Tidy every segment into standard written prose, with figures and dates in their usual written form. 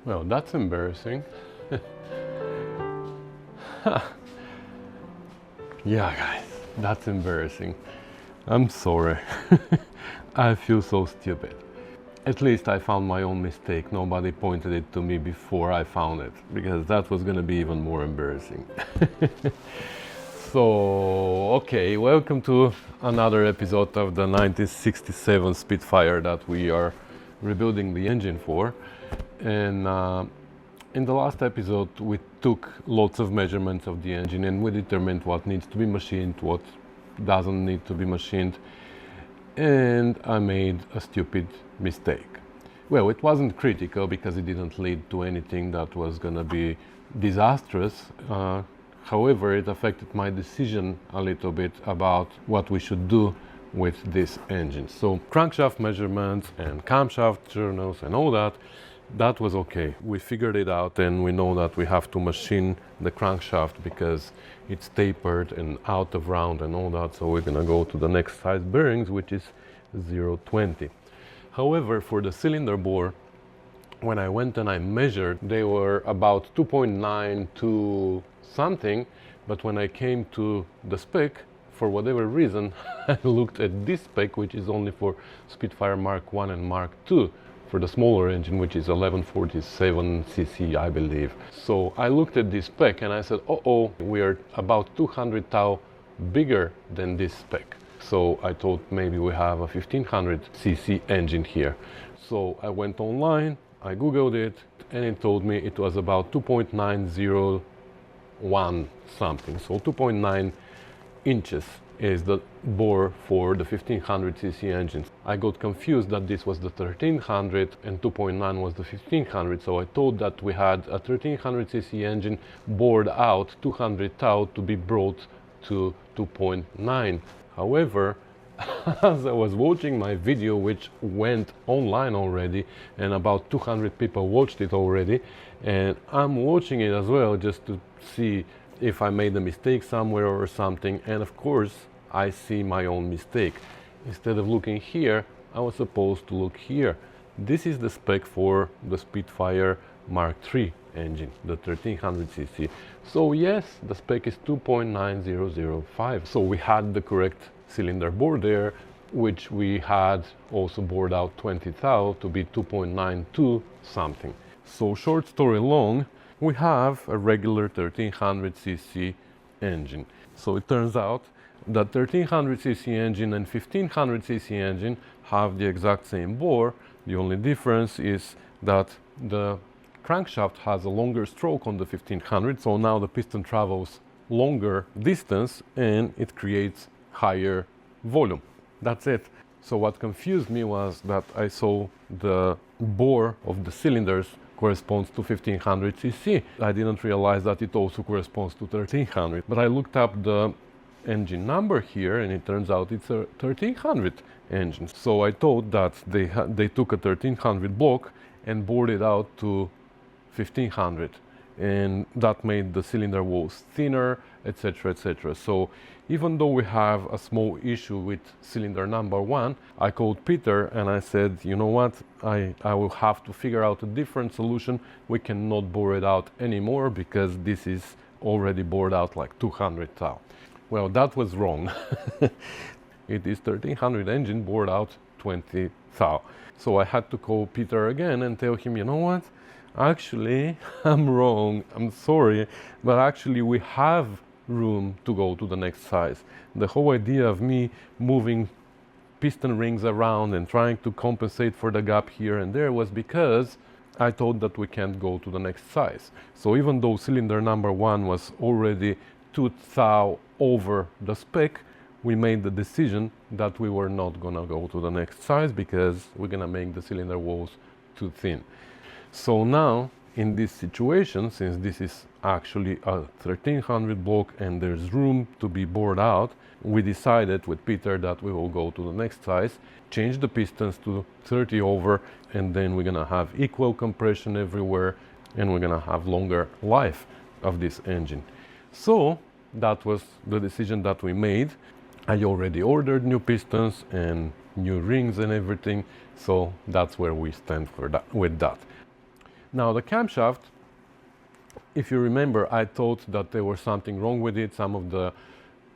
Well, that's embarrassing. Yeah, guys, that's embarrassing. I'm sorry. I feel so stupid. At least I found my own mistake. Nobody pointed it to me before I found it, because that was gonna be even more embarrassing. So, okay, welcome to another episode of the 1967 Spitfire that we are rebuilding the engine for. And in the last episode we took lots of measurements of the engine and we determined what needs to be machined, what doesn't need to be machined, and I made a stupid mistake. Well, it wasn't critical because it didn't lead to anything that was gonna be disastrous. However, it affected my decision a little bit about what we should do with this engine. So crankshaft measurements and camshaft journals and all that, that was okay. We figured it out, and we know that we have to machine the crankshaft because it's tapered and out of round and all that. So we're gonna go to the next size bearings, which is 0.20. However, for the cylinder bore, when I went and I measured, they were about 2.9 to something, but when I came to the spec, for whatever reason, I looked at this spec, which is only for Spitfire Mark 1 and Mark 2, for the smaller engine, which is 1147 cc, I believe. So I looked at this spec and I said, oh, we are about 200 tau bigger than this spec. So I thought maybe we have a 1500 cc engine here. So I went online, I googled it, and it told me it was about 2.901 something. So 2.9 inches is the bore for the 1500 cc engines. I got confused that this was the 1300 and 2.9 was the 1500, so I thought that we had a 1300 cc engine bored out 200 tau to be brought to 2.9. However, as I was watching my video, which went online already, and about 200 people watched it already, and I'm watching it as well just to see if I made a mistake somewhere or something, and of course I see my own mistake. Instead of looking here, I was supposed to look here. This is the spec for the Spitfire Mark III engine, the 1300 cc. So yes, the spec is 2.9005. So we had the correct cylinder bore there, which we had also bored out 20 thou to be 2.92 something. So short story long, we have a regular 1300 cc engine. So it turns out that 1300 cc engine and 1500 cc engine have the exact same bore. The only difference is that the crankshaft has a longer stroke on the 1500, so now the piston travels longer distance and it creates higher volume. That's it. So what confused me was that I saw the bore of the cylinders corresponds to 1500 cc. I didn't realize that it also corresponds to 1300, but I looked up the engine number here and it turns out it's a 1300 engine. So I thought that they took a 1300 block and bored it out to 1500, and that made the cylinder walls thinner, etc, etc. So even though we have a small issue with cylinder number 1, I called Peter and I said, you know what, I will have to figure out a different solution. We cannot bore it out anymore because this is already bored out like 200 thou. Well, that was wrong. It is 1300 engine bored out 20 thou. So I had to call Peter again and tell him, you know what, actually I'm wrong, I'm sorry, but actually we have room to go to the next size. The whole idea of me moving piston rings around and trying to compensate for the gap here and there was because I thought that we can't go to the next size. So even though cylinder number 1 was already 2 thou over the spec, we made the decision that we were not gonna go to the next size because we're gonna make the cylinder walls too thin. So now in this situation, since this is actually a 1300 block and there's room to be bored out, we decided with Peter that we will go to the next size, change the pistons to 30 over, and then we're gonna have equal compression everywhere and we're gonna have longer life of this engine. So that was the decision that we made. I already ordered new pistons and new rings and everything, so that's where we stand for that, with that. Now the camshaft, if you remember, I thought that there was something wrong with it. Some of the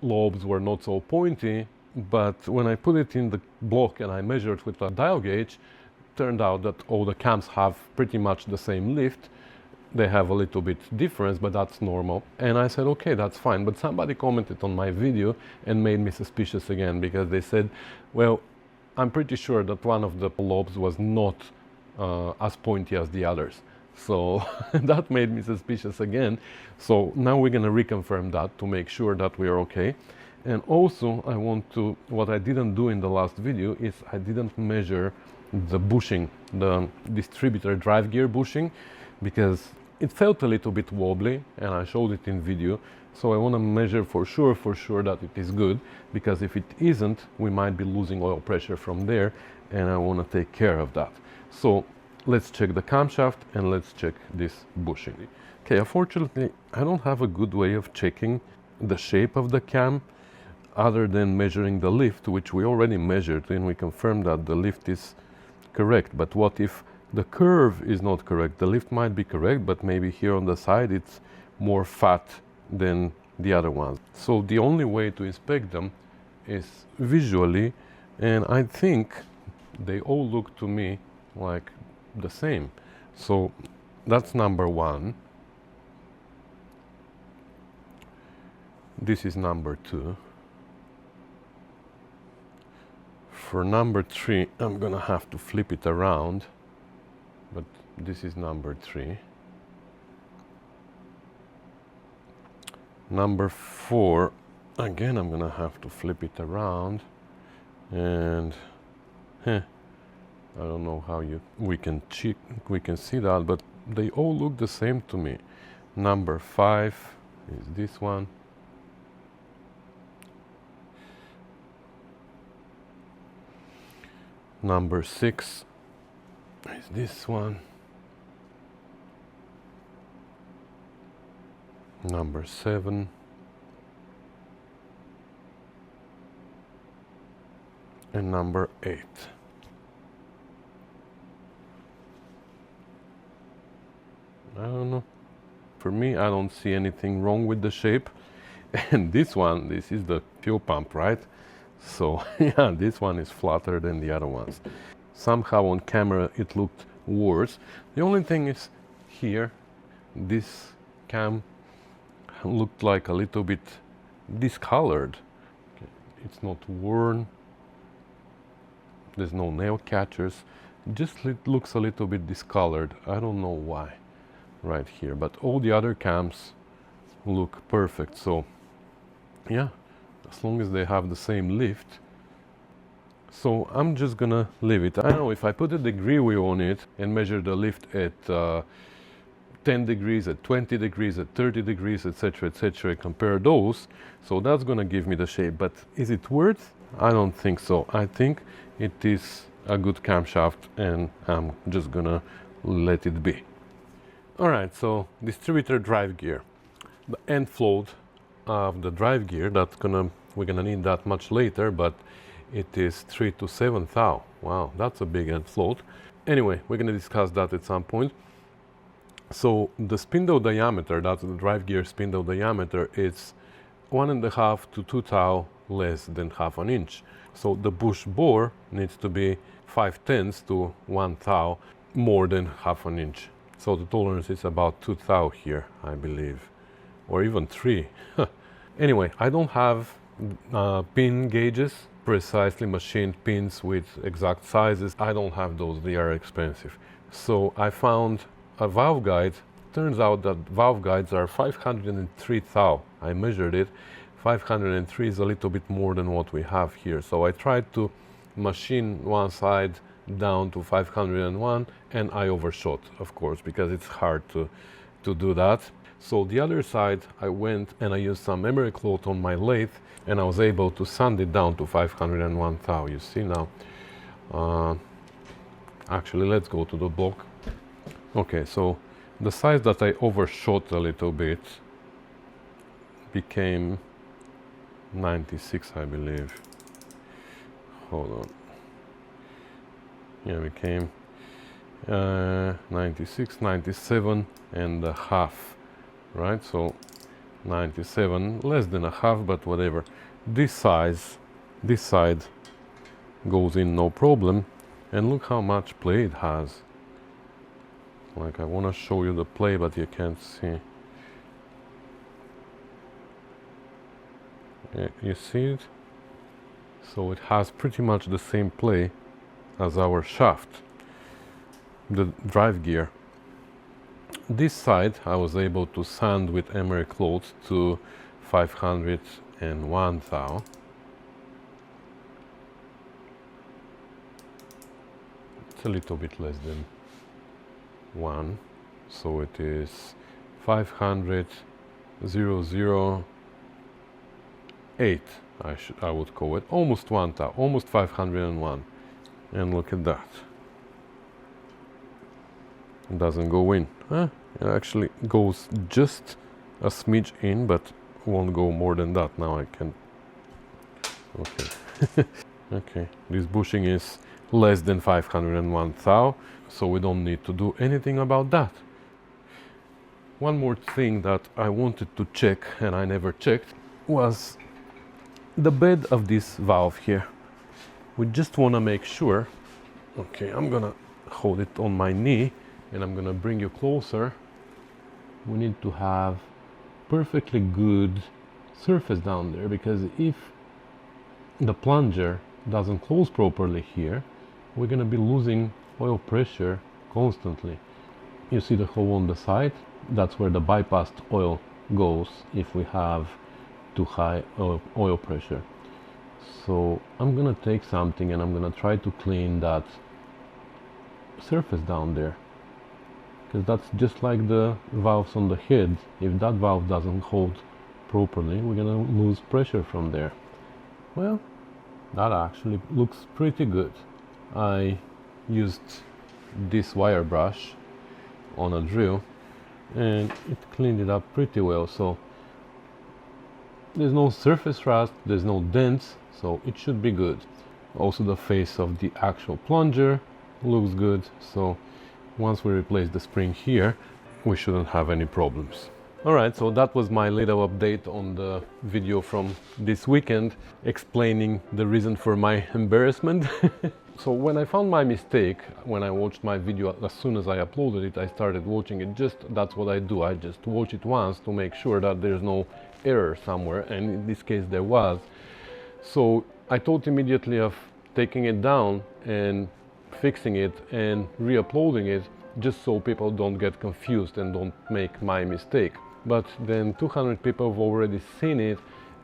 lobes were not so pointy, but when I put it in the block and I measured with a dial gauge, turned out that all the cams have pretty much the same lift. They have a little bit difference, but that's normal. And I said, okay, that's fine. But somebody commented on my video and made me suspicious again, because they said, well, I'm pretty sure that one of the lobes was not as pointy as the others. So that made me suspicious again. So now we're gonna reconfirm that to make sure that we are okay. And also I want to, what I didn't do in the last video is I didn't measure the bushing, the distributor drive gear bushing, because it felt a little bit wobbly and I showed it in video. So I want to measure for sure that it is good, because if it isn't, we might be losing oil pressure from there, and I want to take care of that. So let's check the camshaft and let's check this bushing. Okay, unfortunately, I don't have a good way of checking the shape of the cam other than measuring the lift, which we already measured and we confirmed that the lift is correct. But what if the curve is not correct? The lift might be correct, but maybe here on the side it's more fat than the other ones. So the only way to inspect them is visually, and I think they all look to me like the same. So that's number one. This is number two. For number three, I'm gonna have to flip it around, but this is number three. Number four, again, I'm gonna have to flip it around, and I don't know how we can see that, but they all look the same to me. Number five is this one. Number six is this one. Number seven. And number eight. I don't know. For me, I don't see anything wrong with the shape. And this one, this is the fuel pump, right? So yeah, this one is flatter than the other ones. Somehow on camera it looked worse. The only thing is here, this cam looked like a little bit discolored. It's not worn. There's no nail catchers. Just looks a little bit discolored. I don't know why right here, but all the other cams look perfect. So yeah, as long as they have the same lift. So I'm just gonna leave it. I know if I put a degree wheel on it and measure the lift at 10 degrees, at 20 degrees, at 30 degrees, etc., compare those, so that's gonna give me the shape. But is it worth? I don't think so. I think it is a good camshaft, and I'm just gonna let it be. Alright, so distributor drive gear. The end float of the drive gear, we're gonna need that much later, but it is 3 to 7 thou. Wow, that's a big end float. Anyway, we're gonna discuss that at some point. So the spindle diameter, that's the drive gear spindle diameter, is 1.5 to 2 thou less than half an inch. So the bush bore needs to be 5/10 to 1 thou more than half an inch. So the tolerance is about 2 thou here, I believe, or even 3. Anyway, I don't have pin gauges, precisely machined pins with exact sizes. I don't have those, they are expensive. So I found a valve guide. Turns out that valve guides are 503 thou. I measured it. 503 is a little bit more than what we have here. So I tried to machine one side down to 501, and I overshot, of course, because it's hard to do that. So the other side, I went and I used some emery cloth on my lathe, and I was able to sand it down to 501 thou. You see now. Actually, let's go to the block. Okay, so the size that I overshot a little bit became 96, I believe. Hold on. Yeah, became 96, 97 and a half, right? So 97, less than a half, but whatever. This side goes in no problem, and look how much play it has. Like, I want to show you the play, but you can't see. You see it? So it has pretty much the same play as our shaft, the drive gear. This side I was able to sand with emery cloth to 501 thou. It's a little bit less than 1, so it is 500,008. I would call it almost 1 thou, almost 501. And look at that. It doesn't go in. It actually goes just a smidge in, but won't go more than that. Now I can. Okay. Okay. This bushing is less than 501 thou, so we don't need to do anything about that. One more thing that I wanted to check, and I never checked, was the bed of this valve here. We just want to make sure. Okay, I'm gonna hold it on my knee and I'm gonna bring you closer. We need to have perfectly good surface down there, because if the plunger doesn't close properly here, we're gonna be losing oil pressure constantly. You see the hole on the side? That's where the bypassed oil goes if we have too high oil pressure. So I'm gonna take something and I'm gonna try to clean that surface down there, because that's just like the valves on the head. If that valve doesn't hold properly, we're gonna lose pressure from there. Well, that actually looks pretty good. I used this wire brush on a drill and it cleaned it up pretty well. So there's no surface rust, there's no dents, so it should be good. Also, the face of the actual plunger looks good, so once we replace the spring here, we shouldn't have any problems. Alright, so that was my little update on the video from this weekend, explaining the reason for my embarrassment. So when I found my mistake, when I watched my video, as soon as I uploaded it, I started watching it. That's what I do. I just watch it once to make sure that there's no error somewhere, and in this case there was. So I thought immediately of taking it down and fixing it and re-uploading it, just so people don't get confused and don't make my mistake. But then 200 people have already seen it,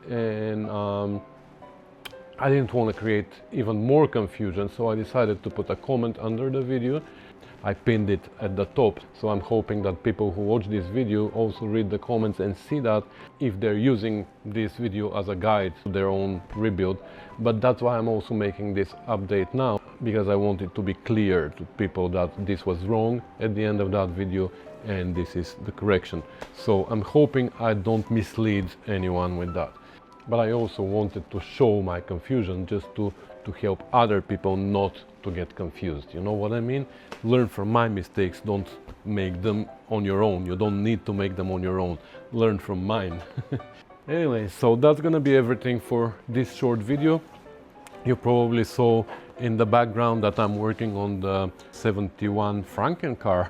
and I didn't want to create even more confusion, so I decided to put a comment under the video. I pinned it at the top, so I'm hoping that people who watch this video also read the comments and see that if they're using this video as a guide to their own rebuild. But that's why I'm also making this update now, because I want it to be clear to people that this was wrong at the end of that video and this is the correction. So I'm hoping I don't mislead anyone with that. But I also wanted to show my confusion, just to help other people not to get confused. You know what I mean? Learn from my mistakes, don't make them on your own. You don't need to make them on your own. Learn from mine. Anyway, so that's gonna be everything for this short video. You probably saw in the background that I'm working on the 71 Franken car.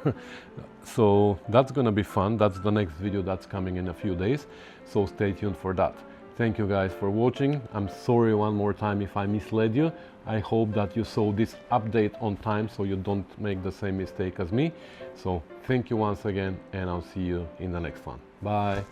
So that's gonna be fun. That's the next video that's coming in a few days. So stay tuned for that. Thank you guys for watching. I'm sorry one more time if I misled you. I hope that you saw this update on time so you don't make the same mistake as me. So thank you once again, and I'll see you in the next one. Bye.